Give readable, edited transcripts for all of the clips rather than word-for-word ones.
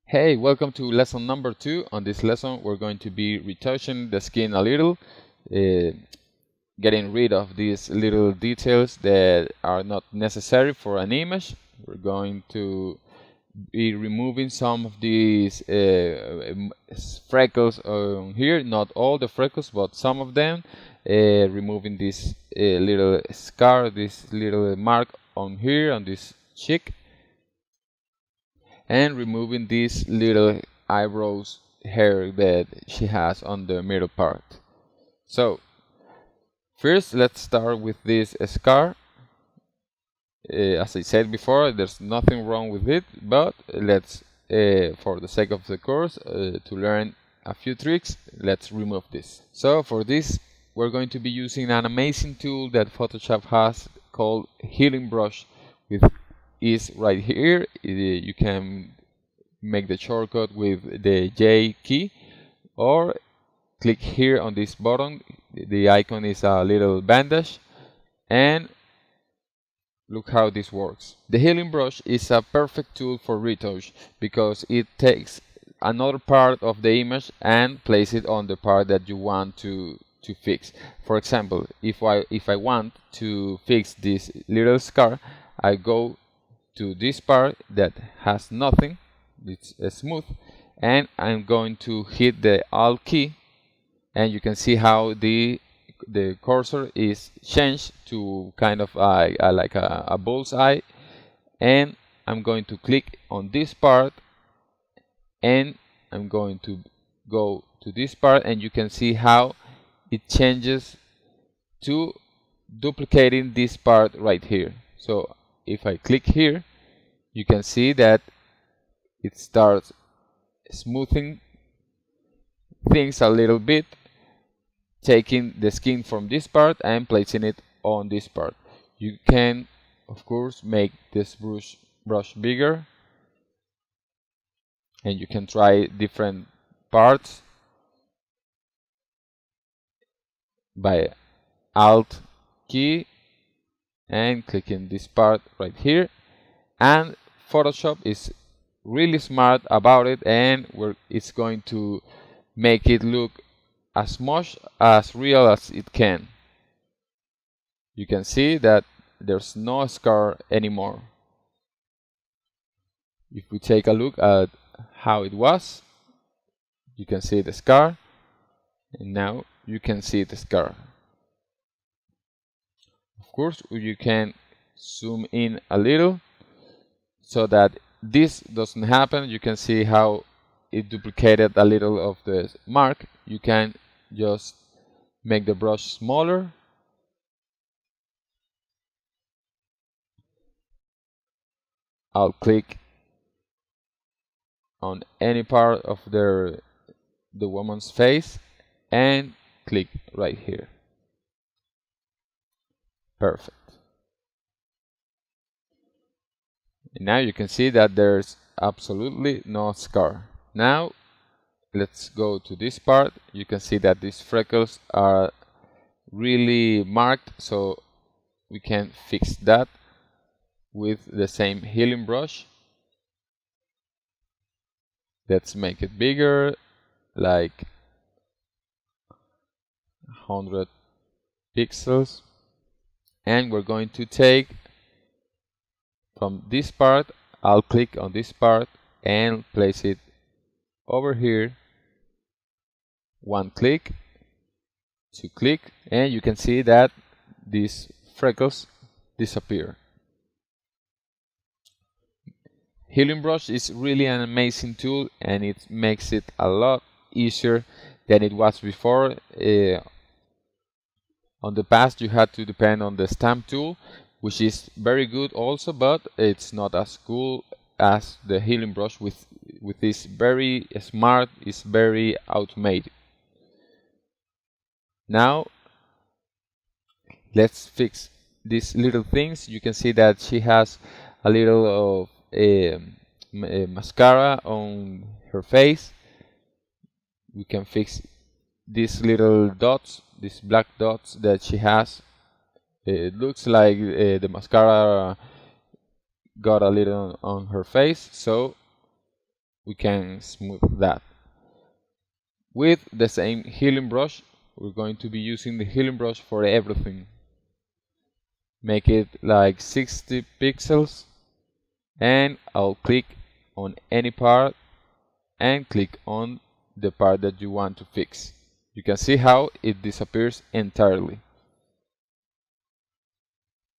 Hey, welcome to lesson number 2. On this lesson, we're going to be retouching the skin a little, uh, getting rid of these little details that are not necessary for an image. We're going to be removing some of these freckles on here, not all the freckles, but some of them, removing this little scar, this little mark on here, on this cheek, and removing this little eyebrows hair that she has on the middle part. So first let's start with this scar. As I said before, there's nothing wrong with it, but let's for the sake of the course, to learn a few tricks, let's remove this. So for this we're going to be using an amazing tool that Photoshop has called healing brush, with is right here. You can make the shortcut with the J key, or click here on this button. The icon is a little bandage, and look how this works. The healing brush is a perfect tool for retouch because it takes another part of the image and place it on the part that you want to fix. For example, if I want to fix this little scar, I go to this part that has nothing, it's smooth, and I'm going to hit the Alt key, and you can see how the cursor is changed to kind of like a bullseye, and I'm going to click on this part, and I'm going to go to this part, and you can see how it changes to duplicating this part right here. So if I click here, you can see that it starts smoothing things a little bit, taking the skin from this part and placing it on this part. You can, of course, make this brush bigger, and you can try different parts by Alt key and clicking this part right here. And Photoshop is really smart about it, and it's going to make it look as much as real as it can. You can see that there's no scar anymore. If we take a look at how it was, you can see the scar, and now you can see the scar. Of course, you can zoom in a little so that this doesn't happen. You can see how it duplicated a little of the mark. You can just make the brush smaller, I'll click on any part of the woman's face and click right here. Perfect. And now you can see that there's absolutely no scar. Now let's go to this part. You can see that these freckles are really marked, so we can fix that with the same healing brush. Let's make it bigger, like 100 pixels, and we're going to take from this part, I'll click on this part and place it over here. One click, two click, and you can see that these freckles disappear. Healing brush is really an amazing tool, and it makes it a lot easier than it was before. On the past, you had to depend on the stamp tool, which is very good also, but it's not as cool as the healing brush with this very smart, is very automated. Now let's fix these little things. You can see that she has a little of mascara on her face. We can fix these little dots, these black dots that she has. It looks like the mascara got a little on her face, so we can smooth that. With the same healing brush, we're going to be using the healing brush for everything. Make it like 60 pixels, and I'll click on any part and click on the part that you want to fix. You can see how it disappears entirely.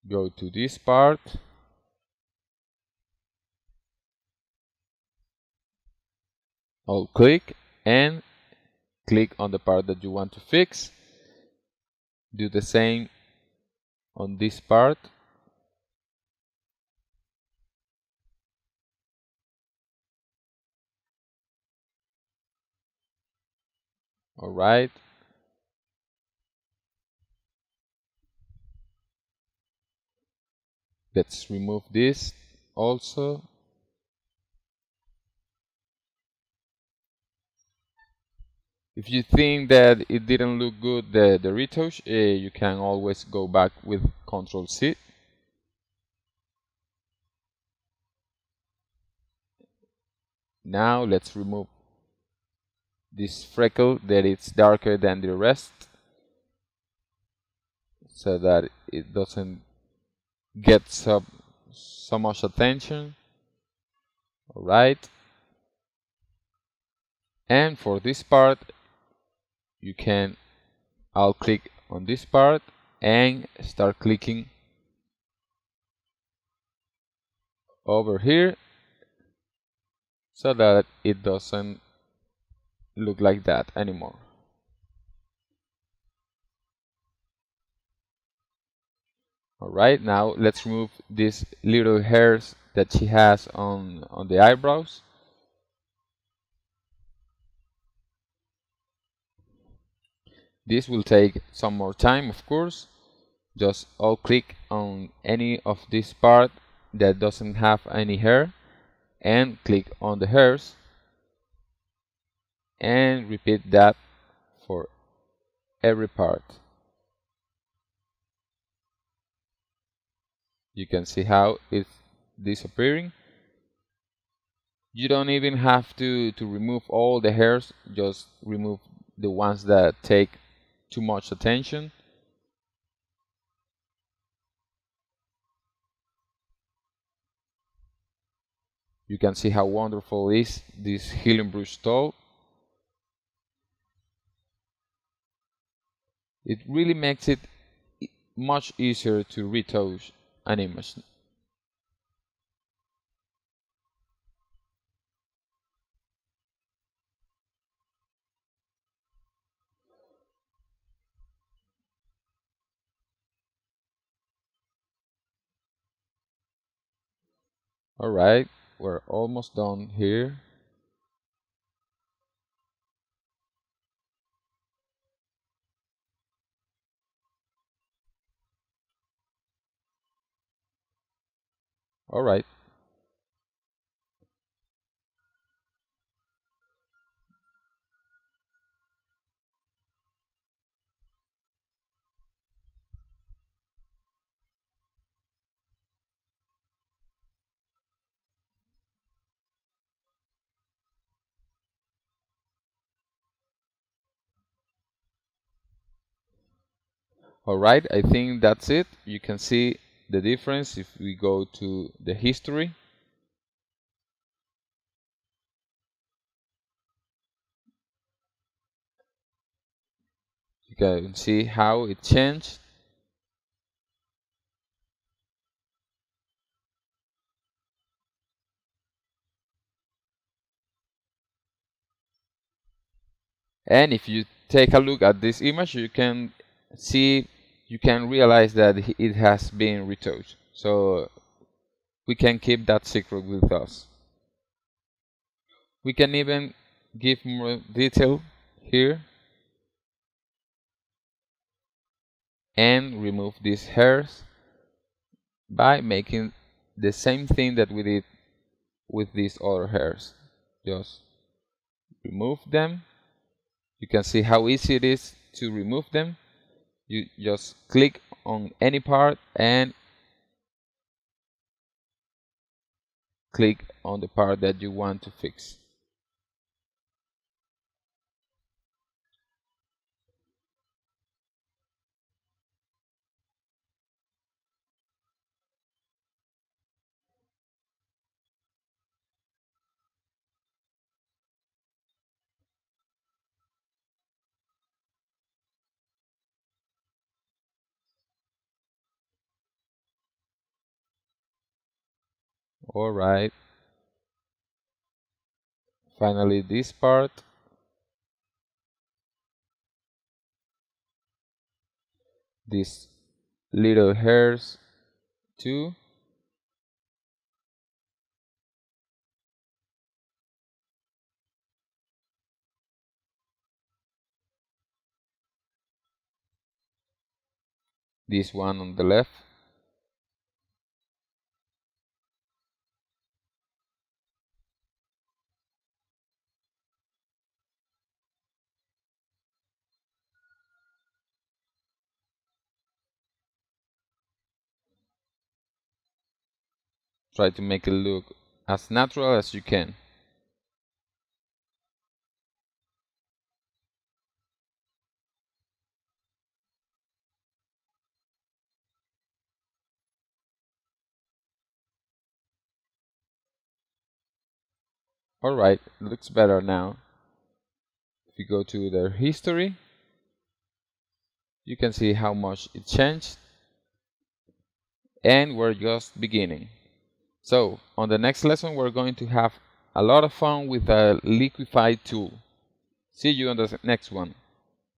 Go to this part, I'll click and click on the part that you want to fix. Do the same on this part. Alright. Let's remove this also. If you think that it didn't look good, the retouch, you can always go back with Ctrl C. Now let's remove this freckle that it's darker than the rest, so that it doesn't get so much attention. Alright. And for this part, I'll click on this part and start clicking over here so that it doesn't look like that anymore. Alright, now let's remove these little hairs that she has on the eyebrows. This will take some more time, of course. Just I'll click on any of this part that doesn't have any hair and click on the hairs, and repeat that for every part. You can see how it's disappearing. You don't even have to remove all the hairs, just remove the ones that take too much attention. You can see how wonderful is this healing brush tool. It really makes it much easier to retouch an image. Alright, we're almost done here. Alright. Alright, I think that's it. You can see the difference if we go to the history. You can see how it changed. And if you take a look at this image, you can realize that it has been retouched. So we can keep that secret with us. We can even give more detail here and remove these hairs by making the same thing that we did with these other hairs. Just remove them. You can see how easy it is to remove them. You just click on any part and click on the part that you want to fix. Alright, finally this part. These little hairs too. This one on the left. Try to make it look as natural as you can. Alright, looks better now. If you go to their history, you can see how much it changed, and we're just beginning. So, on the next lesson, we're going to have a lot of fun with the liquify tool. See you on the next one.